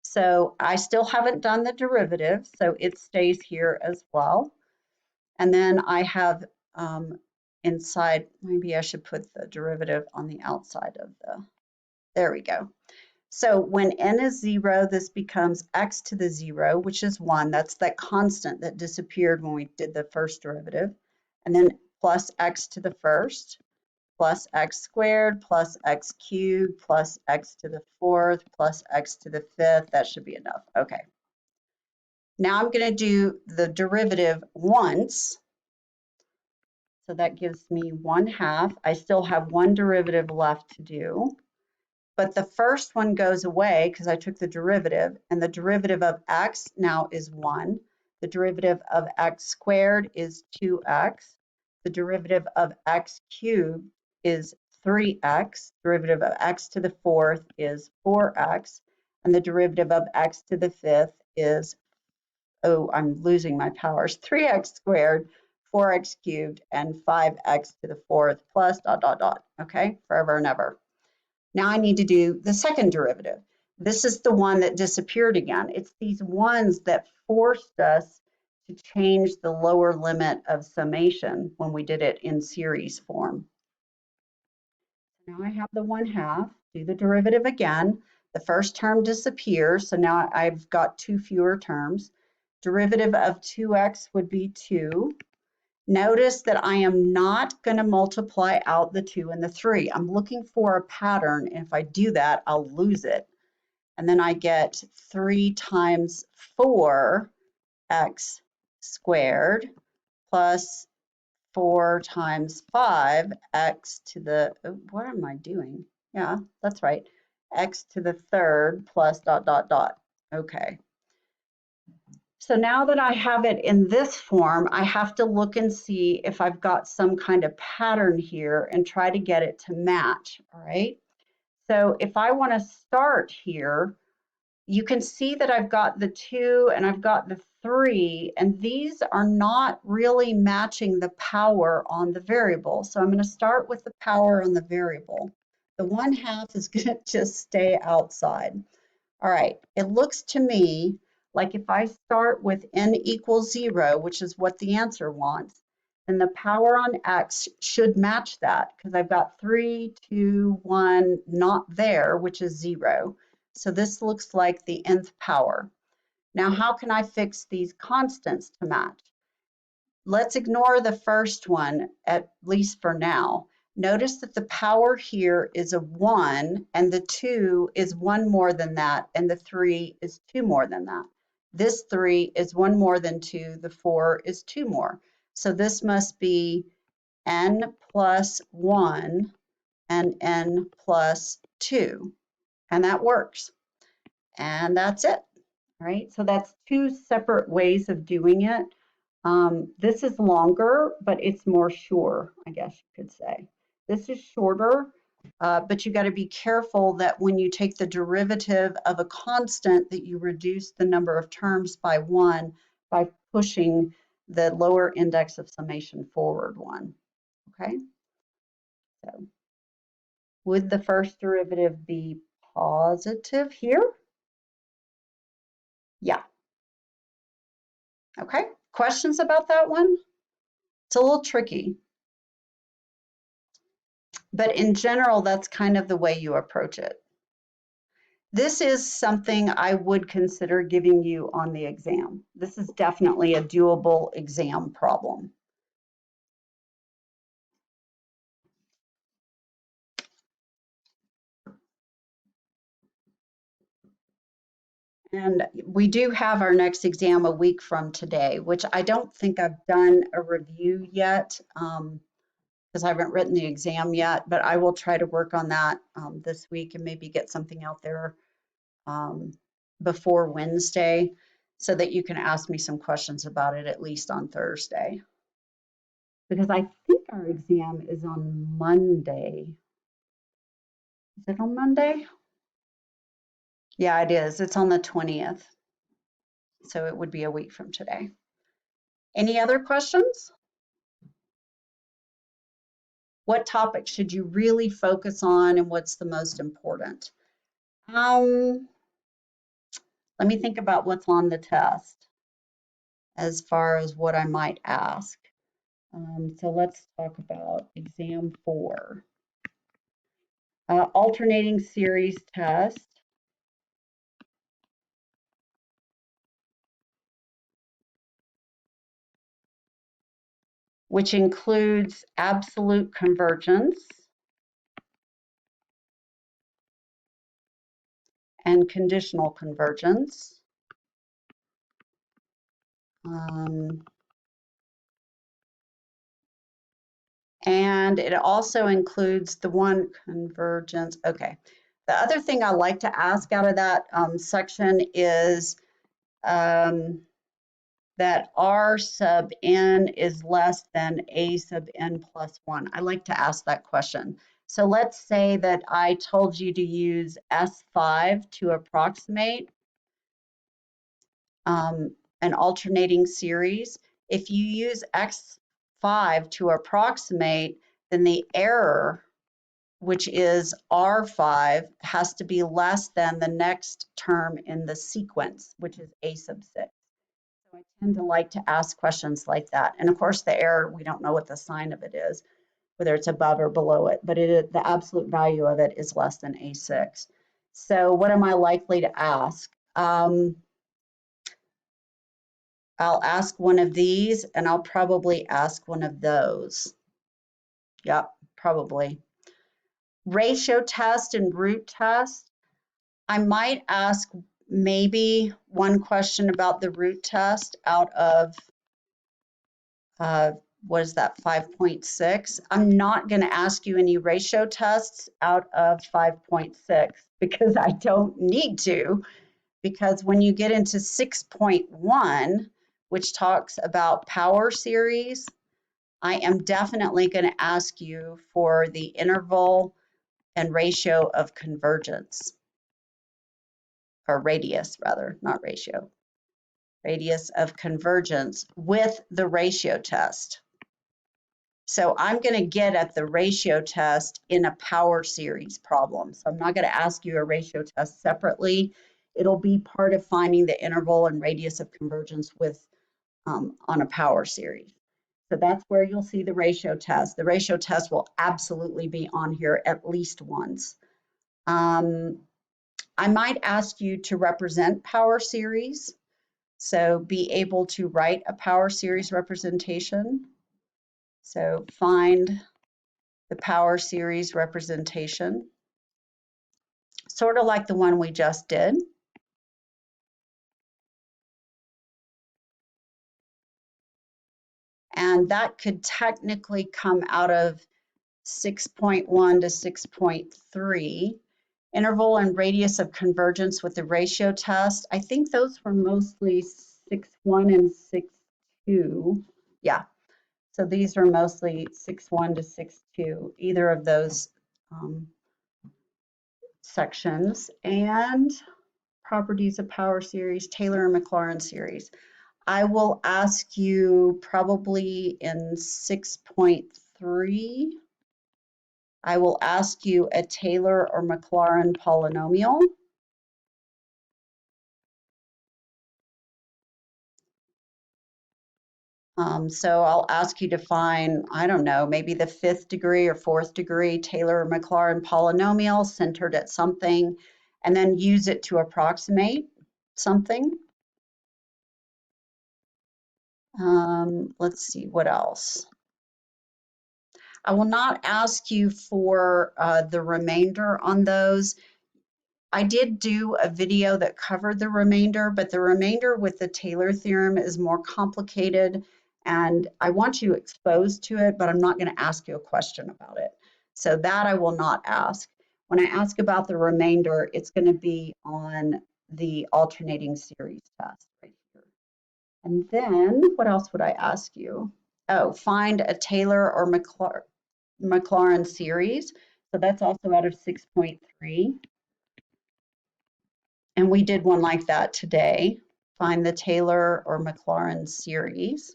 S1: So I still haven't done the derivative, so it stays here as well. And then I have inside, maybe I should put the derivative on the outside of the, there we go. So when n is 0, this becomes x to the 0, which is 1. That's that constant that disappeared when we did the first derivative. And then plus x to the first, plus x squared, plus x cubed, plus x to the 4th, plus x to the 5th. That should be enough. Okay. Now I'm going to do the derivative once. So that gives me 1/2. I still have one derivative left to do. But the first one goes away because I took the derivative, and the derivative of x now is 1. The derivative of x squared is 2x. The derivative of x cubed is 3x. Derivative of x to the 4th is 4x. And the derivative of x to the 5th is, oh, I'm losing my powers, 3x squared, 4x cubed, and 5x to the 4th plus ... Okay, forever and ever. Now I need to do the second derivative. This is the one that disappeared again. It's these ones that forced us to change the lower limit of summation when we did it in series form. Now I have the 1/2, do the derivative again. The first term disappears, so now I've got 2 fewer terms. Derivative of 2x would be 2. Notice that I am not going to multiply out the 2 and the 3. I'm looking for a pattern, and if I do that, I'll lose it. And then I get 3 times 4x squared plus 4 times 5x to the, oh, what am I doing? Yeah, that's right. X to the 3rd plus ... Okay. So now that I have it in this form, I have to look and see if I've got some kind of pattern here and try to get it to match, all right? So if I want to start here, you can see that I've got the 2 and I've got the 3, and these are not really matching the power on the variable. So I'm going to start with the power on the variable. The 1/2 is going to just stay outside. All right, it looks to me like if I start with n equals 0, which is what the answer wants, then the power on x should match that because I've got 3, 2, 1 not there, which is 0. So this looks like the nth power. Now, how can I fix these constants to match? Let's ignore the first one, at least for now. Notice that the power here is a 1, and the 2 is 1 more than that, and the 3 is 2 more than that. This 3 is 1 more than 2, the 4 is 2 more. So this must be n plus 1 and n plus 2, and that works. And that's it, right? So that's two separate ways of doing it. This is longer, but it's more sure, I guess you could say. This is shorter, but you got to be careful that when you take the derivative of a constant that you reduce the number of terms by 1 by pushing the lower index of summation forward 1, okay? So would the first derivative be positive here? Yeah. Okay, questions about that one? It's a little tricky, but in general, that's kind of the way you approach it. This is something I would consider giving you on the exam. This is definitely a doable exam problem. And we do have our next exam a week from today, which I don't think I've done a review yet because I haven't written the exam yet, but I will try to work on that this week and maybe get something out there before Wednesday so that you can ask me some questions about it at least on Thursday. Because I think our exam is on Monday. Is it on Monday? Yeah, it is. It's on the 20th. So it would be a week from today. Any other questions? What topic should you really focus on and what's the most important? Let me think about what's on the test as far as what I might ask. So let's talk about exam 4. Alternating series test. Which includes absolute convergence and conditional convergence. And it also includes the one convergence. Okay. The other thing I like to ask out of that section is that R sub n is less than A sub n plus 1. I like to ask that question. So let's say that I told you to use S5 to approximate an alternating series. If you use X5 to approximate, then the error, which is R5, has to be less than the next term in the sequence, which is A sub 6. So I tend to like to ask questions like that. And of course, the error, we don't know what the sign of it is, whether it's above or below it, but the absolute value of it is less than A6. So what am I likely to ask? I'll ask one of these, and I'll probably ask one of those. Yep, probably. Ratio test and root test. I might ask maybe one question about the root test out of, what is that, 5.6. I'm not going to ask you any ratio tests out of 5.6 because I don't need to, because when you get into 6.1, which talks about power series, I am definitely going to ask you for the interval and ratio of convergence, or radius rather, not ratio, radius of convergence with the ratio test. So I'm going to get at the ratio test in a power series problem. So I'm not going to ask you a ratio test separately. It'll be part of finding the interval and radius of convergence with on a power series. So that's where you'll see the ratio test. The ratio test will absolutely be on here at least once. I might ask you to represent power series. So be able to write a power series representation. So find the power series representation, sort of like the one we just did. And that could technically come out of 6.1 to 6.3. Interval and radius of convergence with the ratio test. I think those were mostly 6.1 and 6.2. Yeah, so these are mostly 6.1 to 6.2, either of those sections. And properties of power series, Taylor and Maclaurin series. I will ask you probably in 6.3, I will ask you a Taylor or Maclaurin polynomial. So I'll ask you to find, I don't know, maybe the 5th degree or 4th degree Taylor or Maclaurin polynomial centered at something, and then use it to approximate something. Let's see, what else? I will not ask you for the remainder on those. I did do a video that covered the remainder, but the remainder with the Taylor theorem is more complicated, and I want you exposed to it, but I'm not going to ask you a question about it. So that I will not ask. When I ask about the remainder, it's going to be on the alternating series test right here. And then what else would I ask you? Oh, find a Taylor or Maclaurin series. So that's also out of 6.3. And we did one like that today. Find the Taylor or Maclaurin series.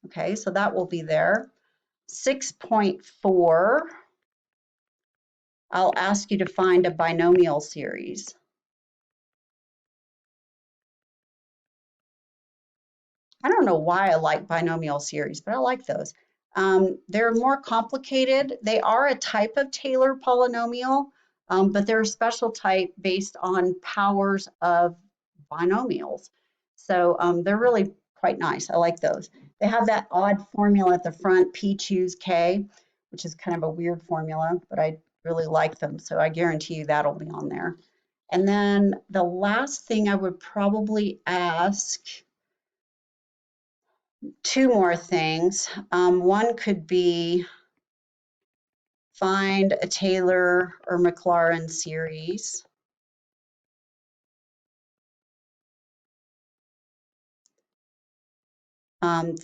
S1: Okay, so that will be there. 6.4, I'll ask you to find a binomial series. I don't know why I like binomial series, but I like those. They're more complicated. They are a type of Taylor polynomial, but they're a special type based on powers of binomials. So they're really quite nice. I like those. They have that odd formula at the front, P choose K, which is kind of a weird formula, but I really like them. So I guarantee you that'll be on there. And then the last thing I would probably ask, 2 more things. One could be find a Taylor or Maclaurin series.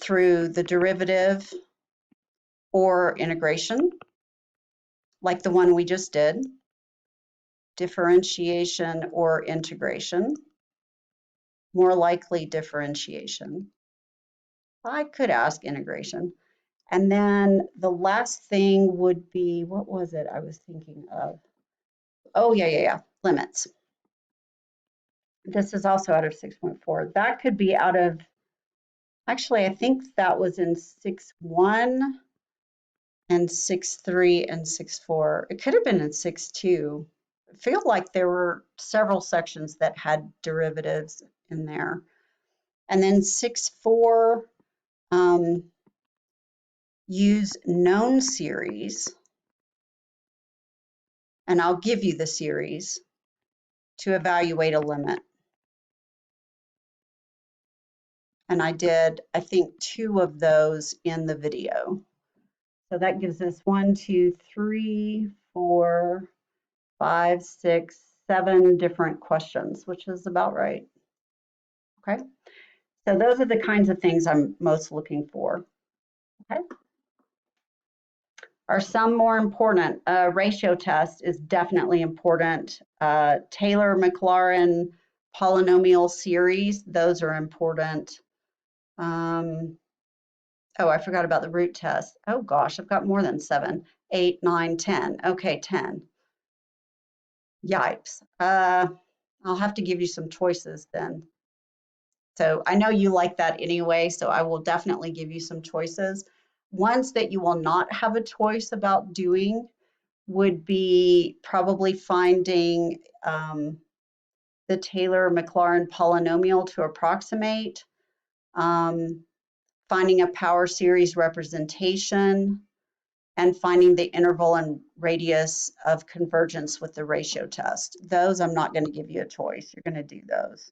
S1: Through the derivative or integration, like the one we just did, differentiation or integration, more likely differentiation. I could ask integration. And then the last thing would be, what was it I was thinking of? Oh, yeah, limits. This is also out of 6.4. That could be out of, actually, I think that was in 6.1 and 6.3 and 6.4. It could have been in 6.2. I feel like there were several sections that had derivatives in there. And then 6.4, use known series, and I'll give you the series to evaluate a limit. And I did, I think, 2 of those in the video. So that gives us 1, 2, 3, 4, 5, 6, 7 different questions, which is about right. Okay, so those are the kinds of things I'm most looking for. Okay. Are some more important? Ratio test is definitely important. Taylor Maclaurin polynomial series, those are important. Oh, I forgot about the root test. Oh gosh, I've got more than 7, 8, 9, 10. Okay, 10. Yipes. I'll have to give you some choices then. So I know you like that anyway, so I will definitely give you some choices. Ones that you will not have a choice about doing would be probably finding the Taylor Maclaurin polynomial to approximate, finding a power series representation, and finding the interval and radius of convergence with the ratio test. Those I'm not going to give you a choice. You're going to do those.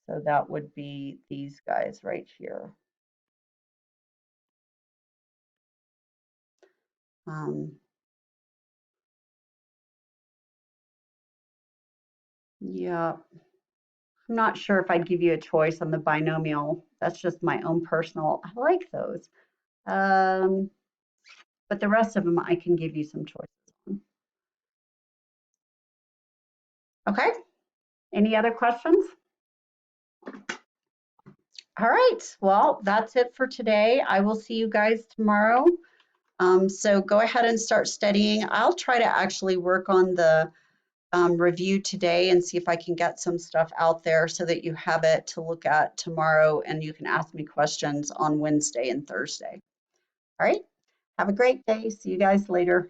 S1: So that would be these guys right here. Yeah, I'm not sure if I'd give you a choice on the binomial. That's just my own personal, I like those. But the rest of them, I can give you some choices on. Okay, any other questions? All right, well, that's it for today. I will see you guys tomorrow. So go ahead and start studying. I'll try to actually work on the review today and see if I can get some stuff out there so that you have it to look at tomorrow and you can ask me questions on Wednesday and Thursday. All right, have a great day. See you guys later.